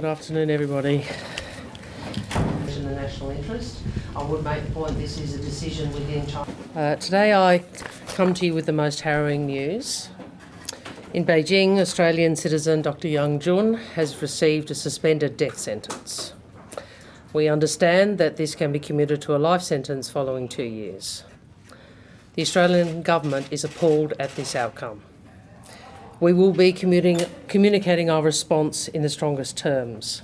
Good afternoon, everybody. In the national interest, I would make the point this is a decision within China. Today I come to you with the most harrowing news. In Beijing, Australian citizen Dr. Yang Hengjun has received a suspended death sentence. We understand that this can be commuted to a life sentence following 2 years. The Australian government is appalled at this outcome. We will be communicating our response in the strongest terms.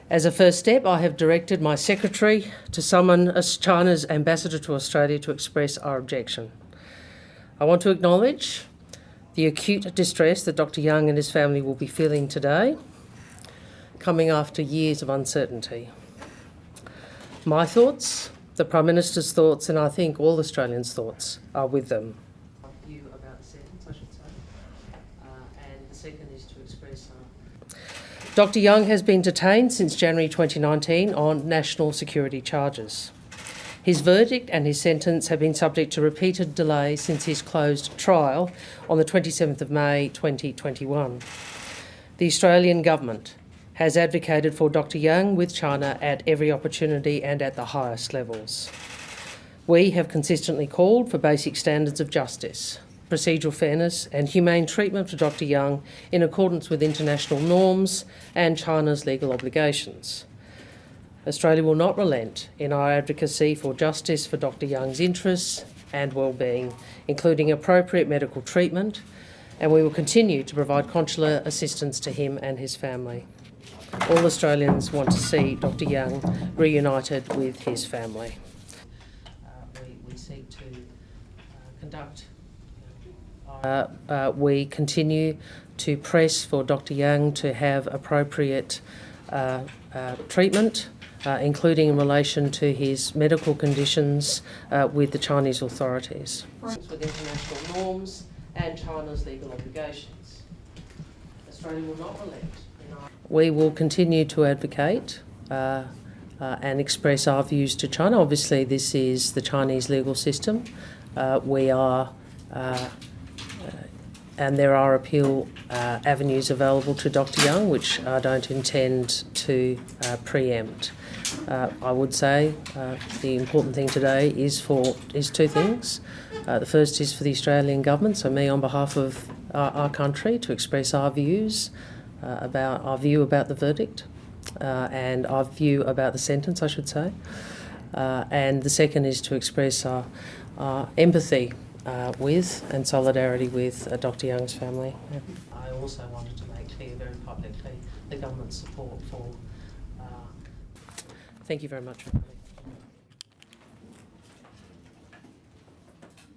As a first step, I have directed my secretary to summon China's ambassador to Australia to express our objection. I want to acknowledge the acute distress that Dr. Yang and his family will be feeling today, coming after years of uncertainty. My thoughts, the Prime Minister's thoughts, and I think all Australians' thoughts are with them. View about the sentence, I should say, and the second is to express Dr. Yang has been detained since January 2019 on national security charges. His verdict and his sentence have been subject to repeated delay since his closed trial on the 27th of May 2021. The Australian government has advocated for Dr. Yang with China at every opportunity and at the highest levels. We have consistently called for basic standards of justice, procedural fairness and humane treatment for Dr. Yang in accordance with international norms and China's legal obligations. Australia will not relent in our advocacy for justice for Dr. Yang's interests and well-being, including appropriate medical treatment, and we will continue to provide consular assistance to him and his family. All Australians want to see Dr. Yang reunited with his family. We seek to conduct. We continue to press for Dr. Yang to have appropriate treatment, including in relation to his medical conditions with the Chinese authorities. With international norms and China's legal obligations. Australia will not relent. We will continue to advocate and express our views to China. Obviously, this is the Chinese legal system. And there are appeal avenues available to Dr. Yang, which I don't intend to preempt. I would say the important thing today is two things. The first is for the Australian government, so me on behalf of our country, to express our views about the verdict and our view about the sentence, I should say. And the second is to express our empathy with and solidarity with Dr. Yang's family. I also wanted to make clear very publicly the government's support for. Thank you very much.